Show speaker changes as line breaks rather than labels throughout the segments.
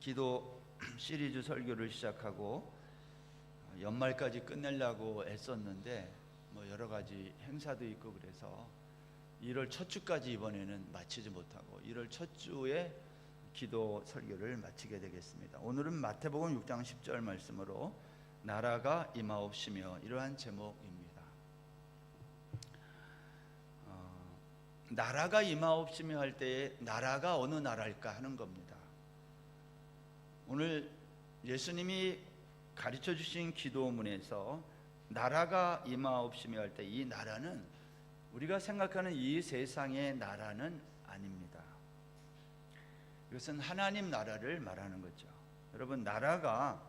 기도 시리즈 설교를 시작하고 연말까지 끝내려고 애썼는데 여러 가지 행사도 있고 그래서 1월 첫 주까지 이번에는 마치지 못하고 1월 첫 주에 기도 설교를 마치게 되겠습니다. 오늘은 마태복음 6장 10절 말씀으로 나라가 임하옵시며 이러한 제목입니다. 나라가 임하옵시며 할 때에 나라가 어느 나라일까 하는 겁니다. 오늘 예수님이 가르쳐 주신 기도문에서 나라가 임하옵시며 할 때 이 나라는 우리가 생각하는 이 세상의 나라는 아닙니다. 이것은 하나님 나라를 말하는 거죠. 여러분, 나라가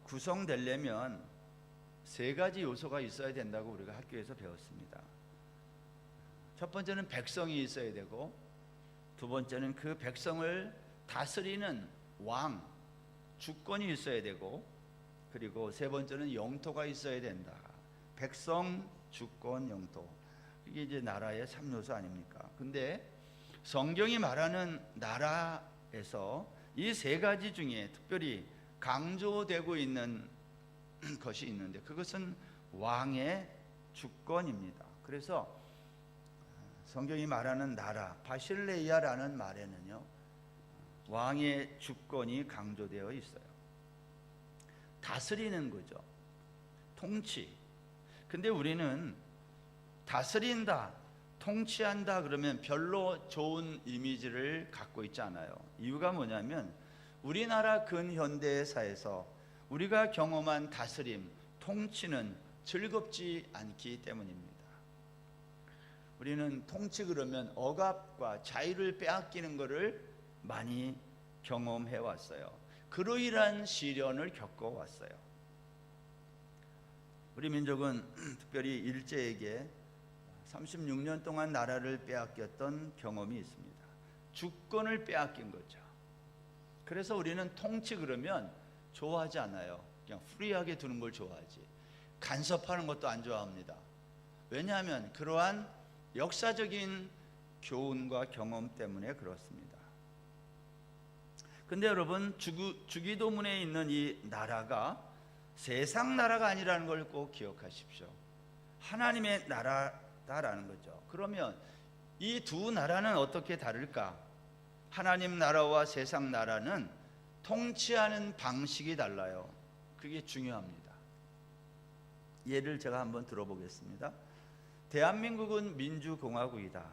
구성되려면 세 가지 요소가 있어야 된다고 우리가 학교에서 배웠습니다. 첫 번째는 백성이 있어야 되고, 두 번째는 그 백성을 다스리는 왕, 주권이 있어야 되고, 그리고 세 번째는 영토가 있어야 된다. 백성, 주권, 영토. 이게 이제 나라의 3요소 아닙니까? 근데 성경이 말하는 나라에서 이 세 가지 중에 특별히 강조되고 있는 것이 있는데 그것은 왕의 주권입니다. 그래서 성경이 말하는 나라, 바실레이아라는 말에는요, 왕의 주권이 강조되어 있어요. 다스리는 거죠. 통치. 근데 우리는 다스린다, 통치한다 그러면 별로 좋은 이미지를 갖고 있지 않아요. 이유가 뭐냐면 우리나라 근현대사에서 우리가 경험한 다스림, 통치는 즐겁지 않기 때문입니다. 우리는 통치 그러면 억압과 자유를 빼앗기는 것을 많이 경험해 왔어요. 그로 인한 시련을 겪어왔어요. 우리 민족은 특별히 일제에게 36년 동안 나라를 빼앗겼던 경험이 있습니다. 주권을 빼앗긴 거죠. 그래서 우리는 통치 그러면 좋아하지 않아요. 그냥 프리하게 두는 걸 좋아하지, 간섭하는 것도 안 좋아합니다. 왜냐하면 그러한 역사적인 교훈과 경험 때문에 그렇습니다. 근데 여러분, 주기도문에 있는 이 나라가 세상 나라가 아니라는 걸 꼭 기억하십시오. 하나님의 나라다라는 거죠. 그러면 이 두 나라는 어떻게 다를까? 하나님 나라와 세상 나라는 통치하는 방식이 달라요. 그게 중요합니다. 예를 제가 한번 들어보겠습니다. 대한민국은 민주공화국이다.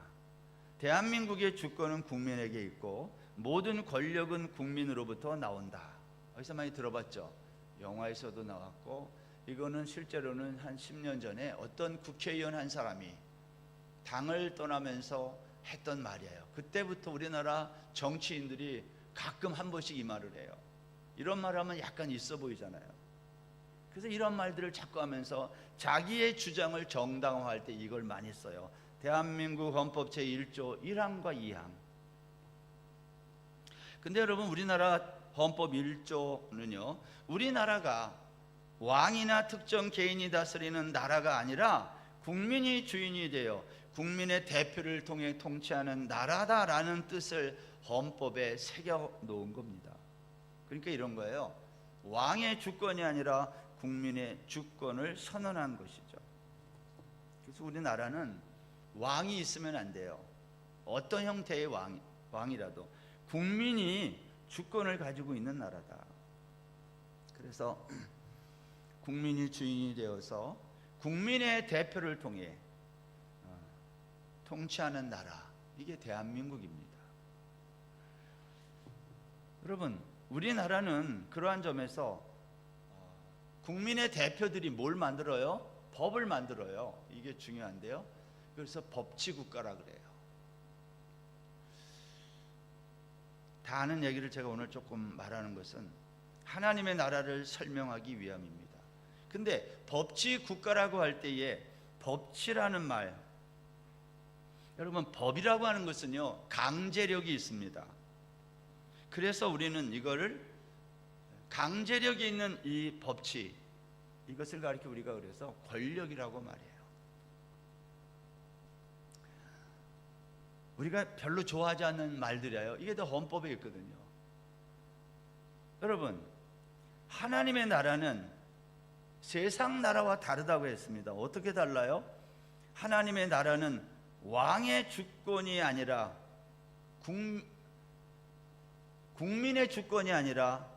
대한민국의 주권은 국민에게 있고 모든 권력은 국민으로부터 나온다. 어디서 많이 들어봤죠? 영화에서도 나왔고, 이거는 실제로는 한 10년 전에 어떤 국회의원 한 사람이 당을 떠나면서 했던 말이에요. 그때부터 우리나라 정치인들이 가끔 한 번씩 이 말을 해요. 이런 말 하면 약간 있어 보이잖아요. 그래서 이런 말들을 자꾸 하면서 자기의 주장을 정당화할 때 이걸 많이 써요. 대한민국 헌법 제1조 1항과 2항. 근데 여러분, 우리나라 헌법 1조는요, 우리나라가 왕이나 특정 개인이 다스리는 나라가 아니라 국민이 주인이 되어 국민의 대표를 통해 통치하는 나라다라는 뜻을 헌법에 새겨 놓은 겁니다. 그러니까 이런 거예요. 왕의 주권이 아니라 국민의 주권을 선언한 것이죠. 그래서 우리나라는 왕이 있으면 안 돼요. 어떤 형태의 왕이라도 국민이 주권을 가지고 있는 나라다. 그래서 국민이 주인이 되어서 국민의 대표를 통해 통치하는 나라, 이게 대한민국입니다. 여러분, 우리나라는 그러한 점에서 국민의 대표들이 뭘 만들어요? 법을 만들어요. 이게 중요한데요. 그래서 법치국가라 그래요. 다 아는 얘기를 제가 오늘 조금 말하는 것은 하나님의 나라를 설명하기 위함입니다. 근데 법치국가라고 할 때에 법치라는 말, 여러분, 법이라고 하는 것은요, 강제력이 있습니다. 그래서 우리는 이거를 강제력이 있는 이 법치, 이것을 가리켜 우리가 그래서 권력이라고 말해요. 우리가 별로 좋아하지 않는 말들이에요. 이게 다 헌법에 있거든요. 여러분, 하나님의 나라는 세상 나라와 다르다고 했습니다. 어떻게 달라요? 하나님의 나라는 왕의 주권이 아니라 국민의 주권이 아니라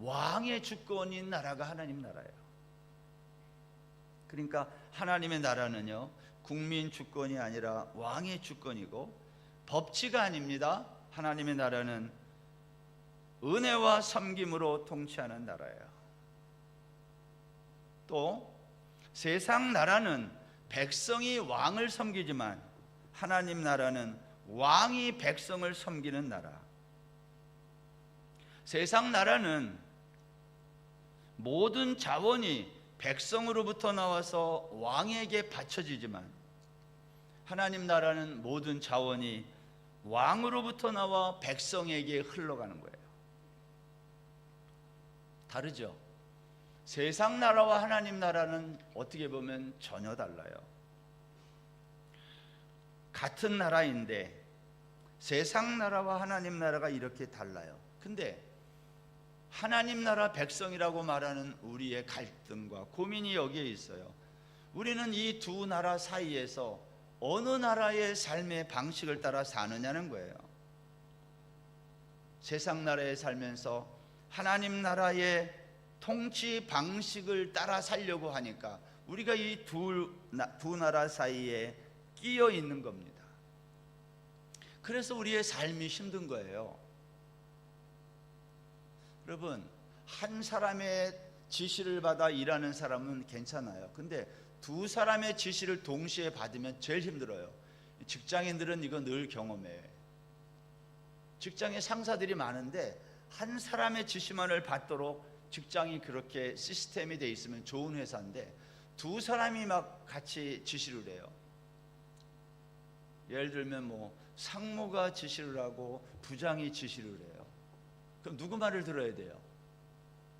왕의 주권인 나라가 하나님 나라예요. 그러니까 하나님의 나라는요, 국민 주권이 아니라 왕의 주권이고 법치가 아닙니다. 하나님의 나라는 은혜와 섬김으로 통치하는 나라예요. 또 세상 나라는 백성이 왕을 섬기지만 하나님 나라는 왕이 백성을 섬기는 나라. 세상 나라는 모든 자원이 백성으로부터 나와서 왕에게 바쳐지지만 하나님 나라는 모든 자원이 왕으로부터 나와 백성에게 흘러가는 거예요. 다르죠? 세상 나라와 하나님 나라는 어떻게 보면 전혀 달라요. 같은 나라인데 세상 나라와 하나님 나라가 이렇게 달라요. 근데 하나님 나라 백성이라고 말하는 우리의 갈등과 고민이 여기에 있어요. 우리는 이 두 나라 사이에서 어느 나라의 삶의 방식을 따라 사느냐는 거예요. 세상 나라에 살면서 하나님 나라의 통치 방식을 따라 살려고 하니까 우리가 이 두 나라 사이에 끼어 있는 겁니다. 그래서 우리의 삶이 힘든 거예요. 여러분, 한 사람의 지시를 받아 일하는 사람은 괜찮아요. 근데 두 사람의 지시를 동시에 받으면 제일 힘들어요. 직장인들은 이거 늘 경험해. 직장에 상사들이 많은데 한 사람의 지시만을 받도록 직장이 그렇게 시스템이 돼 있으면 좋은 회사인데 두 사람이 막 같이 지시를 해요. 예를 들면 뭐 상무가 지시를 하고 부장이 지시를 해요. 그럼 누구 말을 들어야 돼요?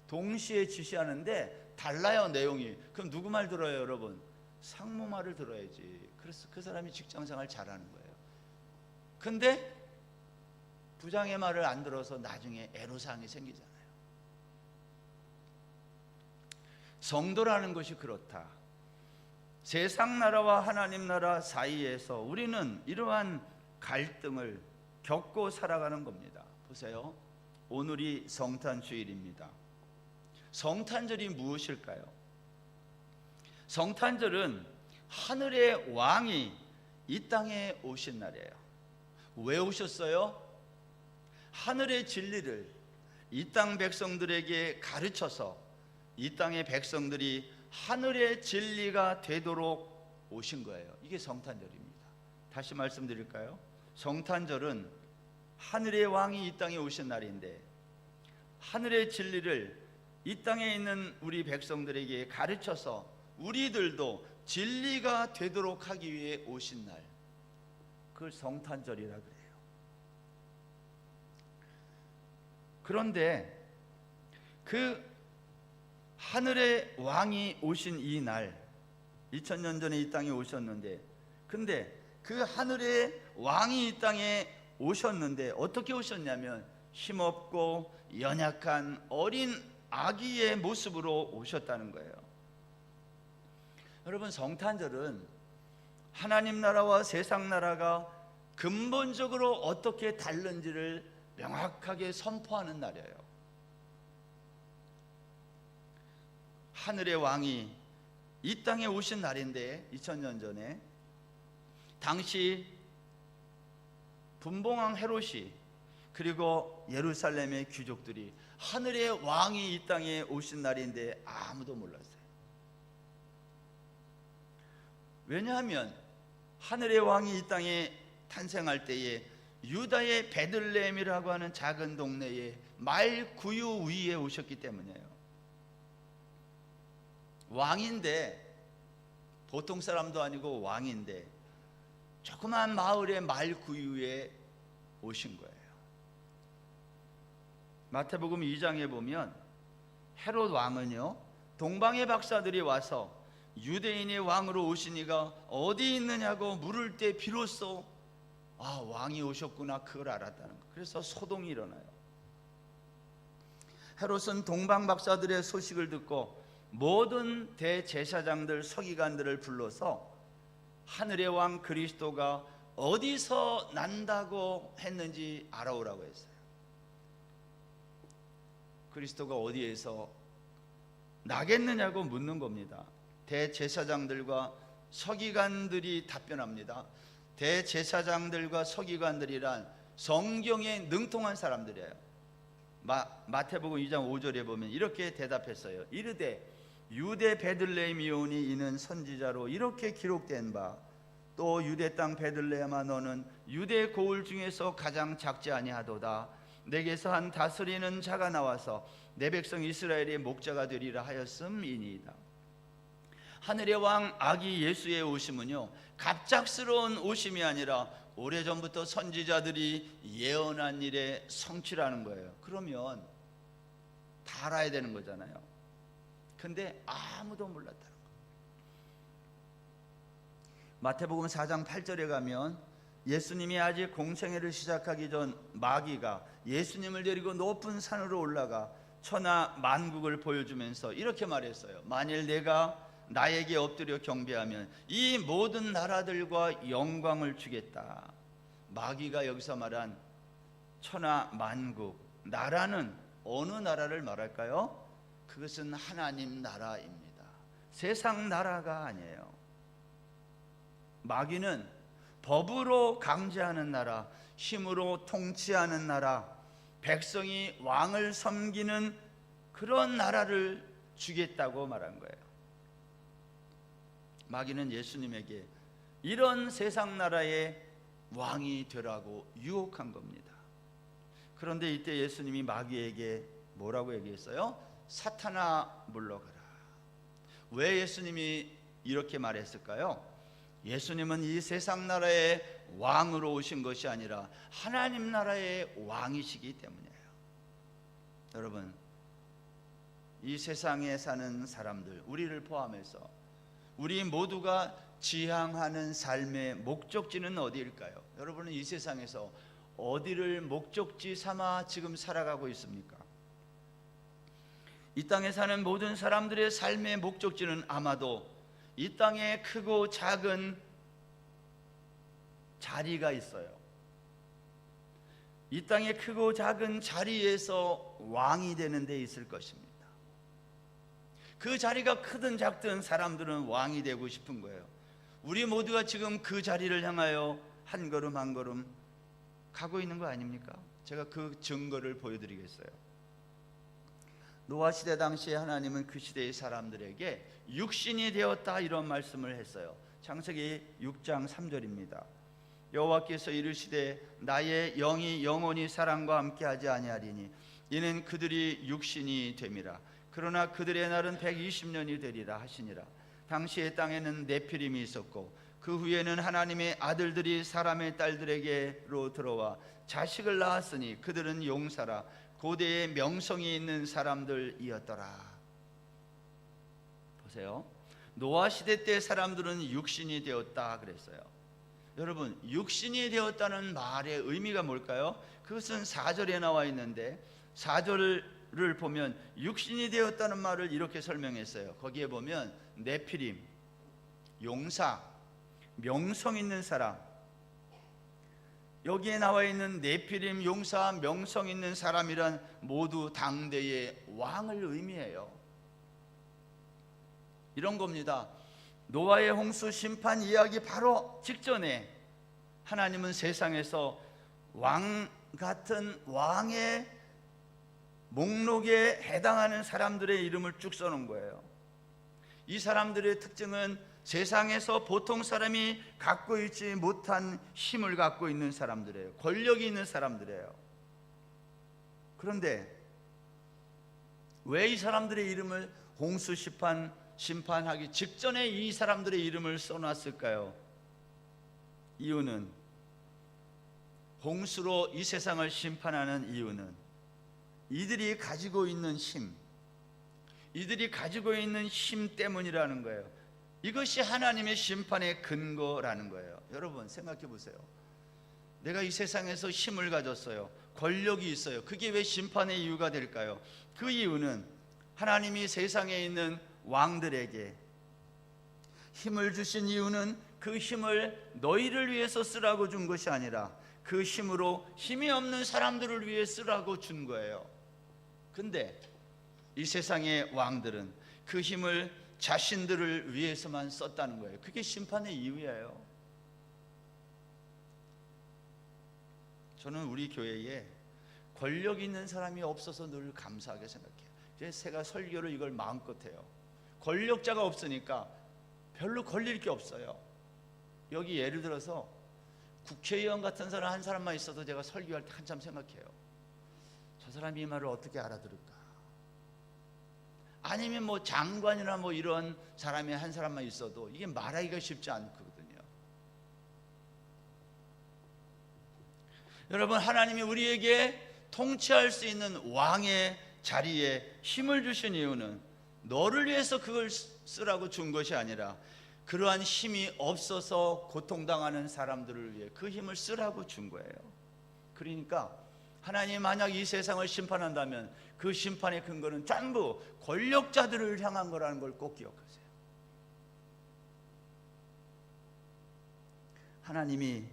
동시에 지시하는데 달라요, 내용이. 그럼 누구 말 들어요, 여러분? 상무 말을 들어야지. 그래서 그 사람이 직장생활 잘하는 거예요. 근데 부장의 말을 안 들어서 나중에 애로사항이 생기잖아요. 성도라는 것이 그렇다. 세상 나라와 하나님 나라 사이에서 우리는 이러한 갈등을 겪고 살아가는 겁니다. 보세요. 오늘이 성탄주일입니다. 성탄절이 무엇일까요? 성탄절은 하늘의 왕이 이 땅에 오신 날이에요. 왜 오셨어요? 하늘의 진리를 이 땅 백성들에게 가르쳐서 이 땅의 백성들이 하늘의 진리가 되도록 오신 거예요. 이게 성탄절입니다. 다시 말씀드릴까요? 성탄절은 하늘의 왕이 이 땅에 오신 날인데 하늘의 진리를 이 땅에 있는 우리 백성들에게 가르쳐서 우리들도 진리가 되도록 하기 위해 오신 날, 그걸 성탄절이라 그래요. 그런데 그 하늘의 왕이 오신 이 날, 2000년 전에 이 땅에 오셨는데, 근데 그 하늘의 왕이 이 땅에 오셨는데 어떻게 오셨냐면 힘없고 연약한 어린 아기의 모습으로 오셨다는 거예요. 여러분, 성탄절은 하나님 나라와 세상 나라가 근본적으로 어떻게 다른지를 명확하게 선포하는 날이에요. 하늘의 왕이 이 땅에 오신 날인데 2000년 전에 당시 분봉왕 헤롯이 그리고 예루살렘의 귀족들이 하늘의 왕이 이 땅에 오신 날인데 아무도 몰랐어요. 왜냐하면 하늘의 왕이 이 땅에 탄생할 때에 유다의 베들레헴이라고 하는 작은 동네에 말 구유 위에 오셨기 때문이에요. 왕인데, 보통 사람도 아니고 왕인데 조그만 마을의 말 구유에 오신 거예요. 마태복음 2장에 보면 헤롯 왕은요, 동방의 박사들이 와서 유대인의 왕으로 오신 이가 어디 있느냐고 물을 때 비로소 왕이 오셨구나 그걸 알았다는 거. 그래서 소동이 일어나요. 헤롯은 동방 박사들의 소식을 듣고 모든 대제사장들, 서기관들을 불러서 하늘의 왕 그리스도가 어디서 난다고 했는지 알아오라고 했어요. 그리스도가 어디에서 나겠느냐고 묻는 겁니다. 대제사장들과 서기관들이 답변합니다. 대제사장들과 서기관들이란 성경에 능통한 사람들이에요. 마태복음 2장 5절에 보면 이렇게 대답했어요. 이르되 유대 베들레헴이오니 이는 선지자로 이렇게 기록된 바, 또 유대 땅 베들레헴아 너는 유대 고을 중에서 가장 작지 아니하도다. 내게서 한 다스리는 자가 나와서 내 백성 이스라엘의 목자가 되리라 하였음이니이다. 하늘의 왕 아기 예수의 오심은요, 갑작스러운 오심이 아니라 오래전부터 선지자들이 예언한 일의 성취라는 거예요. 그러면 다 알아야 되는 거잖아요. 근데 아무도 몰랐다는 거예요. 마태복음 4장 8절에 가면 예수님이 아직 공생애를 시작하기 전 마귀가 예수님을 데리고 높은 산으로 올라가 천하 만국을 보여주면서 이렇게 말했어요. 만일 내가 나에게 엎드려 경배하면 이 모든 나라들과 영광을 주겠다. 마귀가 여기서 말한 천하 만국, 나라는 어느 나라를 말할까요? 그것은 하나님 나라입니다. 세상 나라가 아니에요. 마귀는 법으로 강제하는 나라, 힘으로 통치하는 나라, 백성이 왕을 섬기는 그런 나라를 주겠다고 말한 거예요. 마귀는 예수님에게 이런 세상 나라의 왕이 되라고 유혹한 겁니다. 그런데 이때 예수님이 마귀에게 뭐라고 얘기했어요? 사탄아 물러가라. 왜 예수님이 이렇게 말했을까요? 예수님은 이 세상 나라의 왕으로 오신 것이 아니라 하나님 나라의 왕이시기 때문이에요. 여러분, 이 세상에 사는 사람들, 우리를 포함해서 우리 모두가 지향하는 삶의 목적지는 어디일까요? 여러분은 이 세상에서 어디를 목적지 삼아 지금 살아가고 있습니까? 이 땅에 사는 모든 사람들의 삶의 목적지는 아마도 이 땅에 크고 작은 자리가 있어요. 이 땅에 크고 작은 자리에서 왕이 되는 데 있을 것입니다. 그 자리가 크든 작든 사람들은 왕이 되고 싶은 거예요. 우리 모두가 지금 그 자리를 향하여 한 걸음 한 걸음 가고 있는 거 아닙니까? 제가 그 증거를 보여드리겠어요. 노아 시대 당시에 하나님은 그 시대의 사람들에게 육신이 되었다 이런 말씀을 했어요. 창세기 6장 3절입니다. 여호와께서 이르시되 나의 영이 영원히 사람과 함께하지 아니하리니 이는 그들이 육신이 됨이라. 그러나 그들의 날은 120년이 되리라 하시니라. 당시의 땅에는 네피림이 있었고 그 후에는 하나님의 아들들이 사람의 딸들에게로 들어와 자식을 낳았으니 그들은 용사라 고대의 명성이 있는 사람들이었더라. 보세요. 노아 시대 때 사람들은 육신이 되었다 그랬어요. 여러분, 육신이 되었다는 말의 의미가 뭘까요? 그것은 4절에 나와 있는데 4절을 보면 육신이 되었다는 말을 이렇게 설명했어요. 거기에 보면 네피림, 용사, 명성 있는 사람, 여기에 나와 있는 네피림, 용사, 명성 있는 사람이란 모두 당대의 왕을 의미해요. 이런 겁니다. 노아의 홍수 심판 이야기 바로 직전에 하나님은 세상에서 왕 같은 왕의 목록에 해당하는 사람들의 이름을 쭉 써놓은 거예요. 이 사람들의 특징은 세상에서 보통 사람이 갖고 있지 못한 힘을 갖고 있는 사람들이에요. 권력이 있는 사람들이에요. 그런데 왜 이 사람들의 이름을 홍수 심판하기 직전에 이 사람들의 이름을 써놨을까요? 이유는 홍수로 이 세상을 심판하는 이유는 이들이 가지고 있는 힘 때문이라는 거예요. 이것이 하나님의 심판의 근거라는 거예요. 여러분 생각해 보세요. 내가 이 세상에서 힘을 가졌어요. 권력이 있어요. 그게 왜 심판의 이유가 될까요? 그 이유는 하나님이 세상에 있는 왕들에게 힘을 주신 이유는 그 힘을 너희를 위해서 쓰라고 준 것이 아니라 그 힘으로 힘이 없는 사람들을 위해 쓰라고 준 거예요. 근데 이 세상의 왕들은 그 힘을 자신들을 위해서만 썼다는 거예요. 그게 심판의 이유예요. 저는 우리 교회에 권력 있는 사람이 없어서 늘 감사하게 생각해요. 그래서 제가 설교를 이걸 마음껏 해요. 권력자가 없으니까 별로 걸릴 게 없어요. 여기 예를 들어서 국회의원 같은 사람 한 사람만 있어도 제가 설교할 때 한참 생각해요. 저 사람이 이 말을 어떻게 알아들을까? 아니면 뭐 장관이나 뭐 이런 사람이 한 사람만 있어도 이게 말하기가 쉽지 않거든요. 여러분, 하나님이 우리에게 통치할 수 있는 왕의 자리에 힘을 주신 이유는 너를 위해서 그걸 쓰라고 준 것이 아니라 그러한 힘이 없어서 고통당하는 사람들을 위해 그 힘을 쓰라고 준 거예요. 그러니까 하나님 만약 이 세상을 심판한다면 그 심판의 근거는 전부 권력자들을 향한 거라는 걸 꼭 기억하세요. 하나님이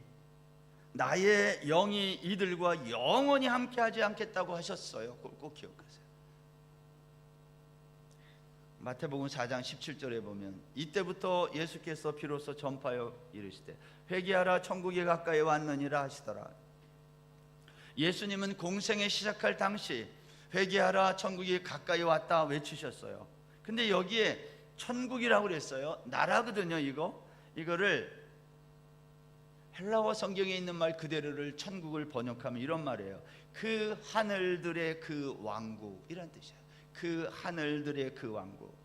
나의 영이 이들과 영원히 함께하지 않겠다고 하셨어요. 꼭 기억하세요. 마태복음 4장 17절에 보면 이때부터 예수께서 비로소 전파하여 이르시되 회개하라 천국이 가까이 왔느니라 하시더라. 예수님은 공생에 시작할 당시 회개하라 천국이 가까이 왔다 외치셨어요. 근데 여기에 천국이라고 그랬어요. 나라거든요. 이거를 헬라어 성경에 있는 말 그대로를 천국을 번역하면 이런 말이에요. 그 하늘들의 그 왕국, 이런 뜻이에요. 그 하늘들의 그 왕국.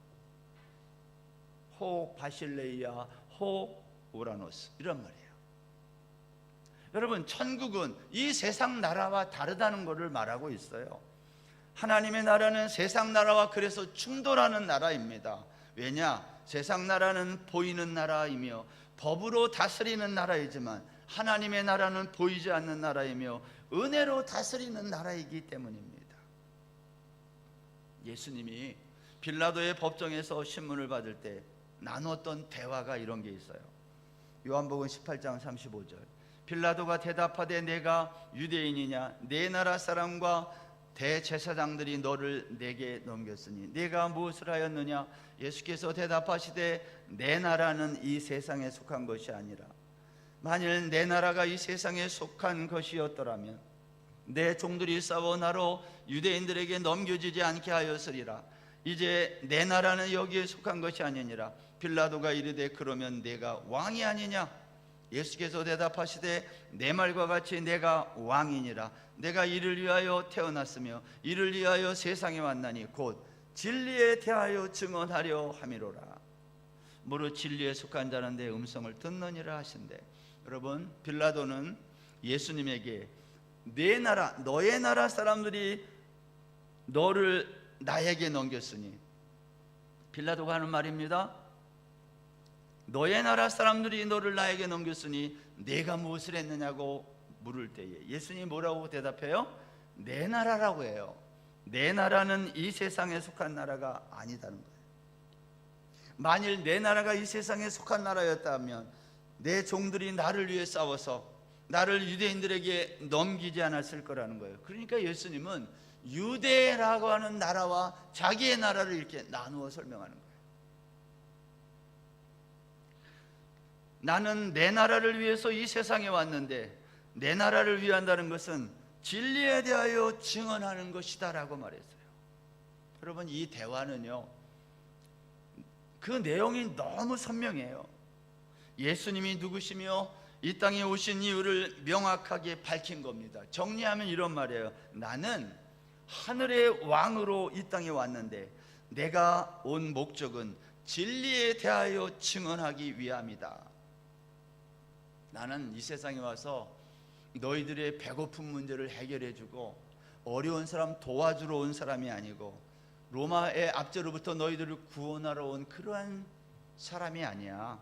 호 바실레이아 호 우라노스, 이런 말이에요. 여러분, 천국은 이 세상 나라와 다르다는 것을 말하고 있어요. 하나님의 나라는 세상 나라와 그래서 충돌하는 나라입니다. 왜냐? 세상 나라는 보이는 나라이며 법으로 다스리는 나라이지만 하나님의 나라는 보이지 않는 나라이며 은혜로 다스리는 나라이기 때문입니다. 예수님이 빌라도의 법정에서 신문을 받을 때 나눴던 대화가 이런 게 있어요. 요한복음 18장 35절. 빌라도가 대답하되 내가 유대인이냐? 내 나라 사람과 대제사장들이 너를 내게 넘겼으니 내가 무엇을 하였느냐? 예수께서 대답하시되 내 나라는 이 세상에 속한 것이 아니라 만일 내 나라가 이 세상에 속한 것이었더라면 내 종들이 싸워 나로 유대인들에게 넘겨지지 않게 하였으리라. 이제 내 나라는 여기에 속한 것이 아니니라. 빌라도가 이르되 그러면 내가 왕이 아니냐? 예수께서 대답하시되 내 말과 같이 내가 왕이니라. 내가 이를 위하여 태어났으며 이를 위하여 세상에 왔나니 곧 진리에 대하여 증언하려 함이로라. 무릇 진리에 속한 자는 내 음성을 듣느니라 하신대. 여러분, 빌라도는 예수님에게 내 나라, 너의 나라 사람들이 너를 나에게 넘겼으니, 빌라도가 하는 말입니다. 너의 나라 사람들이 너를 나에게 넘겼으니 내가 무엇을 했느냐고 물을 때에 예수님이 뭐라고 대답해요? 내 나라라고 해요. 내 나라는 이 세상에 속한 나라가 아니다는 거예요. 만일 내 나라가 이 세상에 속한 나라였다면 내 종들이 나를 위해 싸워서 나를 유대인들에게 넘기지 않았을 거라는 거예요. 그러니까 예수님은 유대라고 하는 나라와 자기의 나라를 이렇게 나누어 설명하는 거예요. 나는 내 나라를 위해서 이 세상에 왔는데 내 나라를 위한다는 것은 진리에 대하여 증언하는 것이다 라고 말했어요. 여러분, 이 대화는요, 그 내용이 너무 선명해요. 예수님이 누구시며 이 땅에 오신 이유를 명확하게 밝힌 겁니다. 정리하면 이런 말이에요. 나는 하늘의 왕으로 이 땅에 왔는데 내가 온 목적은 진리에 대하여 증언하기 위함이다. 나는 이 세상에 와서 너희들의 배고픈 문제를 해결해주고 어려운 사람 도와주러 온 사람이 아니고 로마의 압제로부터 너희들을 구원하러 온 그러한 사람이 아니야.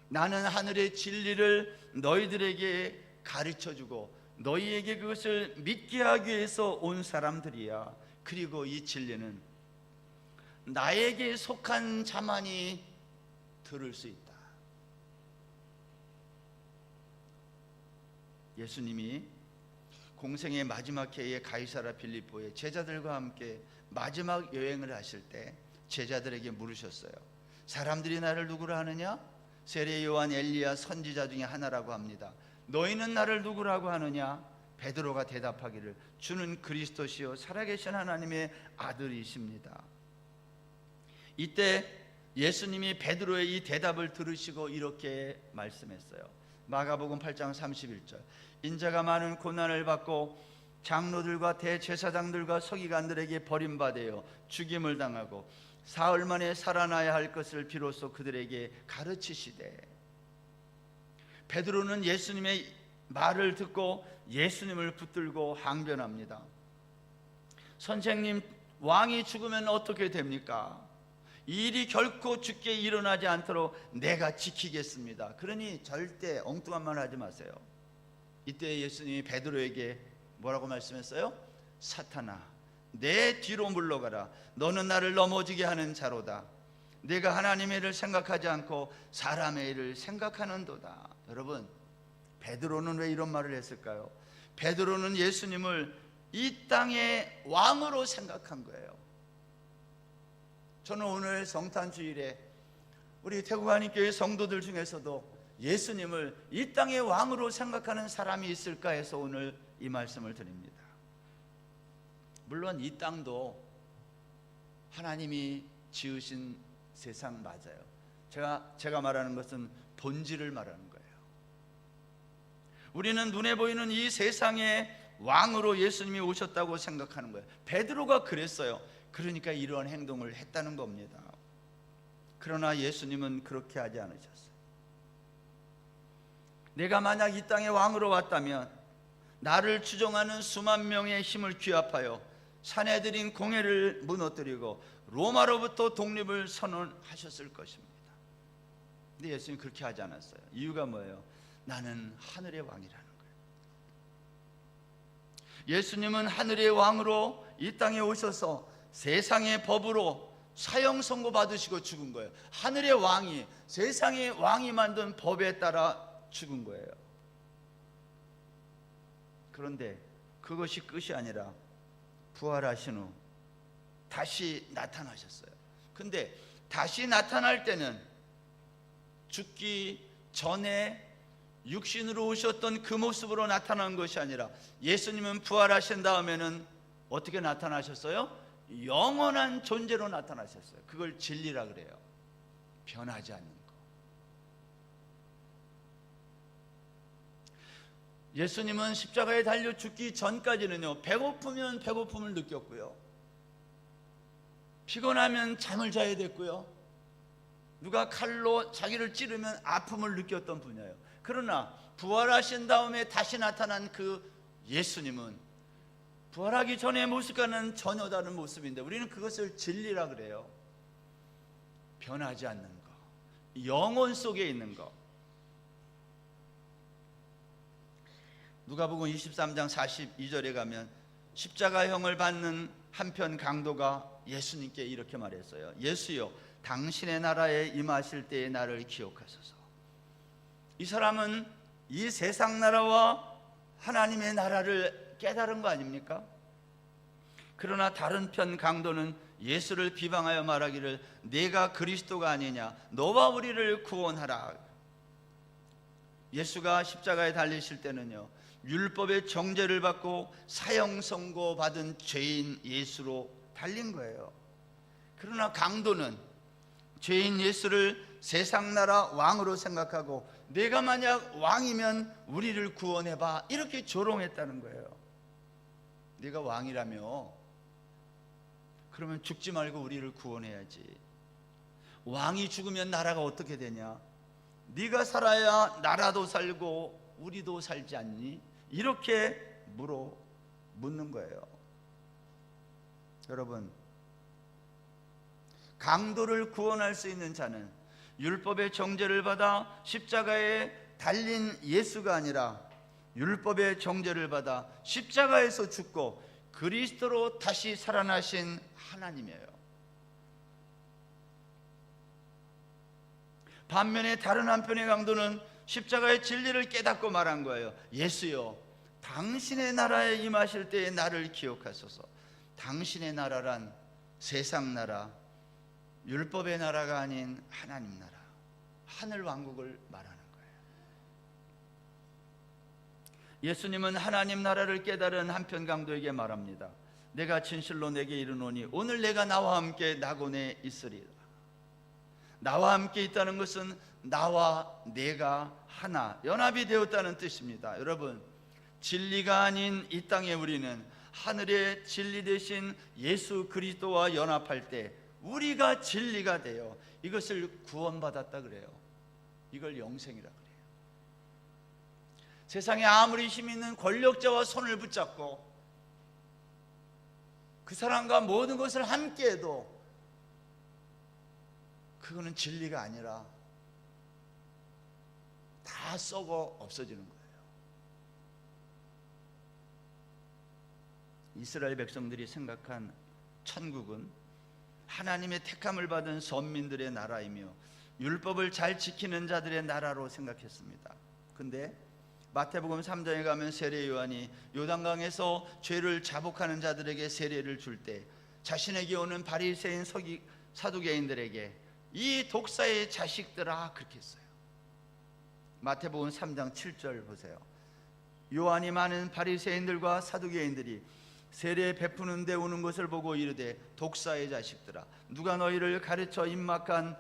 나는 하늘의 진리를 너희들에게 가르쳐주고 너희에게 그것을 믿게 하기 위해서 온 사람들이야. 그리고 이 진리는 나에게 속한 자만이 들을 수 있다. 예수님이 공생의 마지막 해에 가이사라 빌립보에 제자들과 함께 마지막 여행을 하실 때 제자들에게 물으셨어요. 사람들이 나를 누구라 하느냐? 세례 요한, 엘리야, 선지자 중에 하나라고 합니다. 너희는 나를 누구라고 하느냐? 베드로가 대답하기를 주는 그리스도시요 살아계신 하나님의 아들이십니다. 이때 예수님이 베드로의 이 대답을 들으시고 이렇게 말씀했어요. 마가복음 8장 31절. 인자가 많은 고난을 받고 장로들과 대제사장들과 서기관들에게 버림받아 죽임을 당하고 사흘 만에 살아나야 할 것을 비로소 그들에게 가르치시되. 베드로는 예수님의 말을 듣고 예수님을 붙들고 항변합니다. 선생님, 왕이 죽으면 어떻게 됩니까? 이 일이 결코 죽게 일어나지 않도록 내가 지키겠습니다. 그러니 절대 엉뚱한 말 하지 마세요. 이때 예수님이 베드로에게 뭐라고 말씀했어요? 사탄아, 내 뒤로 물러가라. 너는 나를 넘어지게 하는 자로다. 내가 하나님의 일을 생각하지 않고 사람의 일을 생각하는도다. 여러분, 베드로는 왜 이런 말을 했을까요? 베드로는 예수님을 이 땅의 왕으로 생각한 거예요. 저는 오늘 성탄주일에 우리 태국한인교회 성도들 중에서도 예수님을 이 땅의 왕으로 생각하는 사람이 있을까 해서 오늘 이 말씀을 드립니다. 물론 이 땅도 하나님이 지으신 세상 맞아요. 제가 말하는 것은 본질을 말하는 거예요. 우리는 눈에 보이는 이 세상의 왕으로 예수님이 오셨다고 생각하는 거예요. 베드로가 그랬어요. 그러니까 이러한 행동을 했다는 겁니다. 그러나 예수님은 그렇게 하지 않으셨어요. 내가 만약 이 땅의 왕으로 왔다면 나를 추종하는 수만 명의 힘을 규합하여 사내들인 공회를 무너뜨리고 로마로부터 독립을 선언하셨을 것입니다. 근데 예수님이 그렇게 하지 않았어요. 이유가 뭐예요? 나는 하늘의 왕이라는 거예요. 예수님은 하늘의 왕으로 이 땅에 오셔서 세상의 법으로 사형 선고 받으시고 죽은 거예요. 하늘의 왕이, 세상의 왕이 만든 법에 따라 죽은 거예요. 그런데 그것이 끝이 아니라 부활하신 후 다시 나타나셨어요. 근데 다시 나타날 때는 죽기 전에 육신으로 오셨던 그 모습으로 나타난 것이 아니라 예수님은 부활하신 다음에는 어떻게 나타나셨어요? 영원한 존재로 나타나셨어요. 그걸 진리라 그래요. 변하지 않는 거. 예수님은 십자가에 달려 죽기 전까지는요, 배고프면 배고픔을 느꼈고요, 피곤하면 잠을 자야 됐고요, 누가 칼로 자기를 찌르면 아픔을 느꼈던 분이에요. 그러나 부활하신 다음에 다시 나타난 그 예수님은 부활하기 전의 모습과는 전혀 다른 모습인데 우리는 그것을 진리라 그래요. 변하지 않는 거, 영혼 속에 있는 거. 누가복음 23장 42절에 가면 십자가형을 받는 한편 강도가 예수님께 이렇게 말했어요. 예수여, 당신의 나라에 임하실 때의 나를 기억하소서. 이 사람은 이 세상 나라와 하나님의 나라를 깨달은 거 아닙니까? 그러나 다른 편 강도는 예수를 비방하여 말하기를 네가 그리스도가 아니냐, 너와 우리를 구원하라. 예수가 십자가에 달리실 때는요, 율법의 정죄를 받고 사형 선고 받은 죄인 예수로 달린 거예요. 그러나 강도는 죄인 예수를 세상 나라 왕으로 생각하고 내가 만약 왕이면 우리를 구원해봐, 이렇게 조롱했다는 거예요. 네가 왕이라며 그러면 죽지 말고 우리를 구원해야지. 왕이 죽으면 나라가 어떻게 되냐? 네가 살아야 나라도 살고 우리도 살지 않니? 이렇게 묻는 거예요. 여러분, 강도를 구원할 수 있는 자는 율법의 정죄를 받아 십자가에 달린 예수가 아니라 율법의 정죄를 받아 십자가에서 죽고 그리스도로 다시 살아나신 하나님이에요. 반면에 다른 한편의 강도는 십자가의 진리를 깨닫고 말한 거예요. 예수여, 당신의 나라에 임하실 때에 나를 기억하소서. 당신의 나라란 세상 나라, 율법의 나라가 아닌 하나님 나라, 하늘 왕국을 말하는 거예요. 예수님은 하나님 나라를 깨달은 한편 강도에게 말합니다. 내가 진실로 내게 이르노니 오늘 내가 나와 함께 낙원에 있으리라. 나와 함께 있다는 것은 나와 내가 하나, 연합이 되었다는 뜻입니다. 여러분, 진리가 아닌 이 땅에 우리는 하늘의 진리 되신 예수 그리스도와 연합할 때 우리가 진리가 되어 이것을 구원받았다 그래요. 이걸 영생이라 그래요. 세상에 아무리 힘 있는 권력자와 손을 붙잡고 그 사람과 모든 것을 함께 해도 그거는 진리가 아니라 다 썩어 없어지는 거예요. 이스라엘 백성들이 생각한 천국은 하나님의 택함을 받은 선민들의 나라이며 율법을 잘 지키는 자들의 나라로 생각했습니다. 근데 마태복음 3장에 가면 세례 요한이 요단강에서 죄를 자복하는 자들에게 세례를 줄 때 자신에게 오는 바리새인 사두개인들에게 이 독사의 자식들아 그렇게 했어요. 마태복음 3장 7절 보세요. 요한이 많은 바리새인들과 사두개인들이 세례 베푸는 데 오는 것을 보고 이르되 독사의 자식들아 누가 너희를 가르쳐 임막한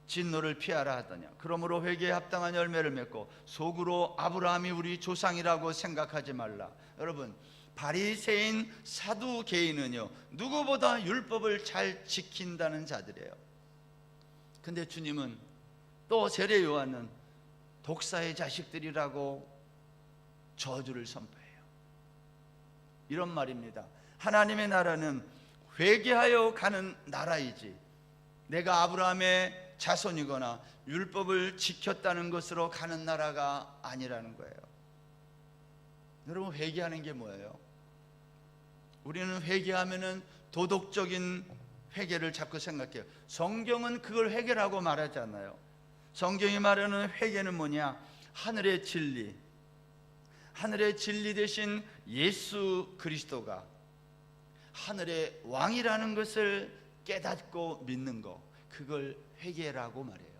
진노를 피하라 하더냐. 그러므로 회개에 합당한 열매를 맺고 속으로 아브라함이 우리 조상이라고 생각하지 말라. 여러분, 바리새인 사두개인은요 누구보다 율법을 잘 지킨다는 자들이에요. 근데 주님은 또 세례 요한은 독사의 자식들이라고 저주를 선포해요. 이런 말입니다. 하나님의 나라는 회개하여 가는 나라이지 내가 아브라함의 자손이거나 율법을 지켰다는 것으로 가는 나라가 아니라는 거예요. 여러분, 회개하는 게 뭐예요? 우리는 회개하면은 도덕적인 회개를 자꾸 생각해요. 성경은 그걸 회개라고 말하지 않아요. 성경이 말하는 회개는 뭐냐? 하늘의 진리, 하늘의 진리 대신 예수 그리스도가 하늘의 왕이라는 것을 깨닫고 믿는 것, 그걸 회개라고 말해요.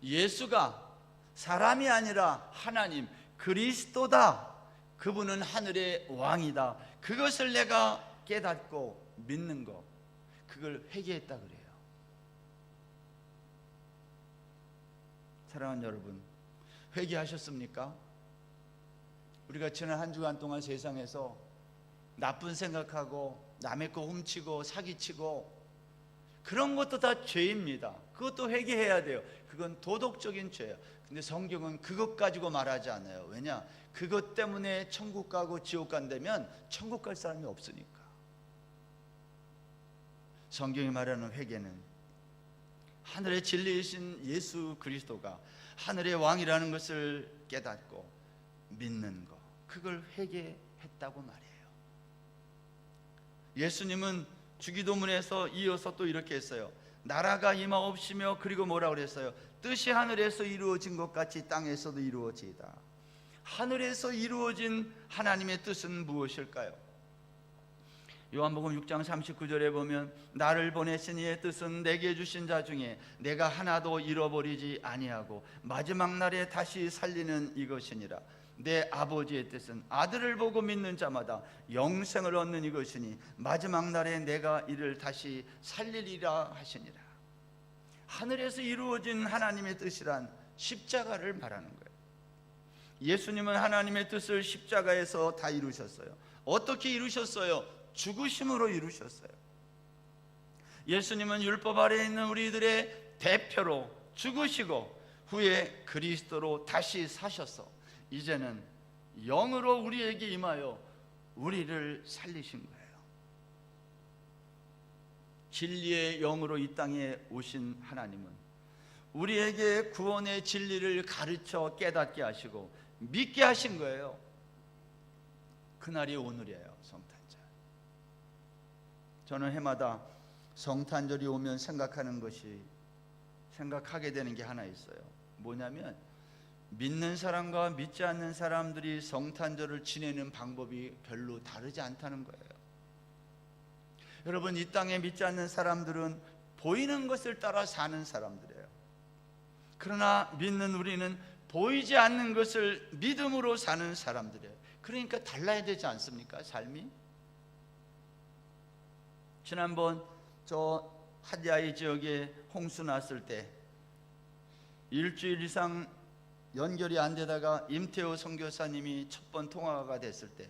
예수가 사람이 아니라 하나님 그리스도다, 그분은 하늘의 왕이다, 그것을 내가 깨닫고 믿는 것, 그걸 회개했다 그래요. 사랑하는 여러분, 회개하셨습니까? 우리가 지난 한 주간 동안 세상에서 나쁜 생각하고 남의 거 훔치고 사기치고 그런 것도 다 죄입니다. 그것도 회개해야 돼요. 그건 도덕적인 죄예요. 근데 성경은 그것 가지고 말하지 않아요. 왜냐? 그것 때문에 천국 가고 지옥 간다면 천국 갈 사람이 없으니까. 성경이 말하는 회개는 하늘의 진리이신 예수 그리스도가 하늘의 왕이라는 것을 깨닫고 믿는 것, 그걸 회개했다고 말해요. 예수님은 주기도문에서 이어서 또 이렇게 했어요. 나라가 임하옵시며, 그리고 뭐라고 그랬어요? 뜻이 하늘에서 이루어진 것 같이 땅에서도 이루어지이다. 하늘에서 이루어진 하나님의 뜻은 무엇일까요? 요한복음 6장 39절에 보면 나를 보내신 이의 뜻은 내게 주신 자 중에 내가 하나도 잃어버리지 아니하고 마지막 날에 다시 살리는 이것이니라. 내 아버지의 뜻은 아들을 보고 믿는 자마다 영생을 얻는 이것이니 마지막 날에 내가 이를 다시 살리리라 하시니라. 하늘에서 이루어진 하나님의 뜻이란 십자가를 말하는 거예요. 예수님은 하나님의 뜻을 십자가에서 다 이루셨어요. 어떻게 이루셨어요? 죽으심으로 이루셨어요. 예수님은 율법 아래에 있는 우리들의 대표로 죽으시고 후에 그리스도로 다시 사셔서 이제는 영으로 우리에게 임하여 우리를 살리신 거예요. 진리의 영으로 이 땅에 오신 하나님은 우리에게 구원의 진리를 가르쳐 깨닫게 하시고 믿게 하신 거예요. 그날이 오늘이에요. 성탄절. 저는 해마다 성탄절이 오면 생각하게 되는 게 하나 있어요. 뭐냐면 믿는 사람과 믿지 않는 사람들이 성탄절을 지내는 방법이 별로 다르지 않다는 거예요. 여러분, 이 땅에 믿지 않는 사람들은 보이는 것을 따라 사는 사람들이에요. 그러나 믿는 우리는 보이지 않는 것을 믿음으로 사는 사람들이에요. 그러니까 달라야 되지 않습니까? 삶이. 지난번 저 하디아이 지역에 홍수 났을 때 일주일 이상 연결이 안 되다가 임태호 선교사님이 첫 번 통화가 됐을 때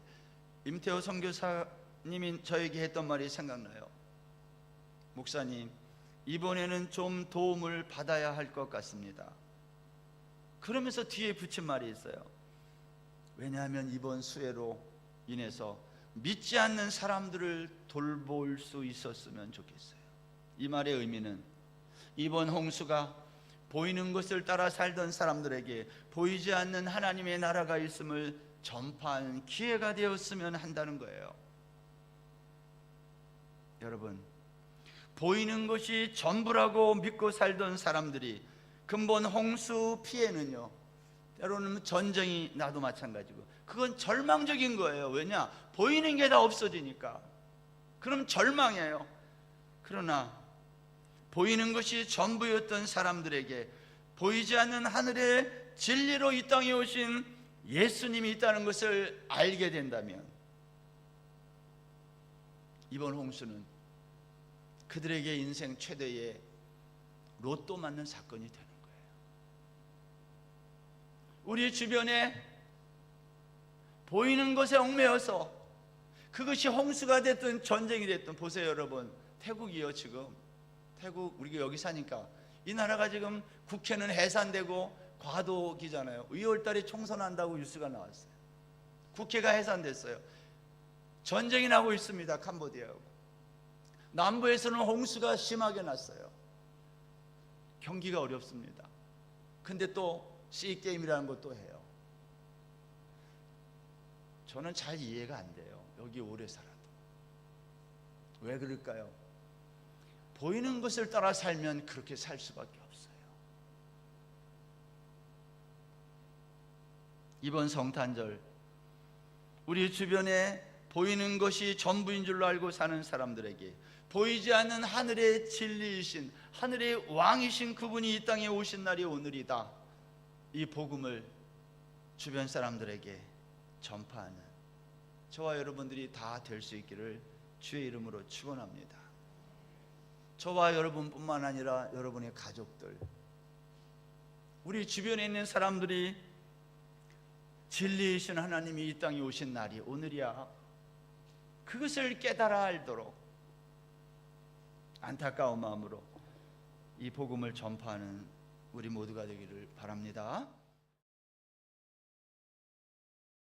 임태호 선교사님이 저에게 했던 말이 생각나요. 목사님, 이번에는 좀 도움을 받아야 할 것 같습니다. 그러면서 뒤에 붙인 말이 있어요. 왜냐하면 이번 수해로 인해서 믿지 않는 사람들을 돌볼 수 있었으면 좋겠어요. 이 말의 의미는 이번 홍수가 보이는 것을 따라 살던 사람들에게 보이지 않는 하나님의 나라가 있음을 전파하는 기회가 되었으면 한다는 거예요. 여러분, 보이는 것이 전부라고 믿고 살던 사람들이 근본 홍수 피해는요, 때로는 전쟁이 나도 마찬가지고 그건 절망적인 거예요. 왜냐? 보이는 게 다 없어지니까. 그럼 절망이에요. 그러나 보이는 것이 전부였던 사람들에게 보이지 않는 하늘의 진리로 이 땅에 오신 예수님이 있다는 것을 알게 된다면 이번 홍수는 그들에게 인생 최대의 로또 맞는 사건이 되는 거예요. 우리 주변에 보이는 것에 얽매여서 그것이 홍수가 됐든 전쟁이 됐든, 보세요 여러분, 태국이요, 지금 태국, 우리가 여기 사니까 이 나라가 지금 국회는 해산되고 과도기잖아요. 2월달에 총선한다고 뉴스가 나왔어요. 국회가 해산됐어요. 전쟁이 나고 있습니다. 캄보디아하고. 남부에서는 홍수가 심하게 났어요. 경기가 어렵습니다. 근데 또 C게임이라는 것도 해요. 저는 잘 이해가 안 돼요. 여기 오래 살아도. 왜 그럴까요? 보이는 것을 따라 살면 그렇게 살 수밖에 없어요. 이번 성탄절, 우리 주변에 보이는 것이 전부인 줄로 알고 사는 사람들에게 보이지 않는 하늘의 진리이신, 하늘의 왕이신 그분이 이 땅에 오신 날이 오늘이다, 이 복음을 주변 사람들에게 전파하는 저와 여러분들이 다 될 수 있기를 주의 이름으로 축원합니다. 저와 여러분뿐만 아니라 여러분의 가족들, 우리 주변에 있는 사람들이 진리이신 하나님이 이 땅에 오신 날이 오늘이야, 그것을 깨달아 알도록 안타까운 마음으로 이 복음을 전파하는 우리 모두가 되기를 바랍니다.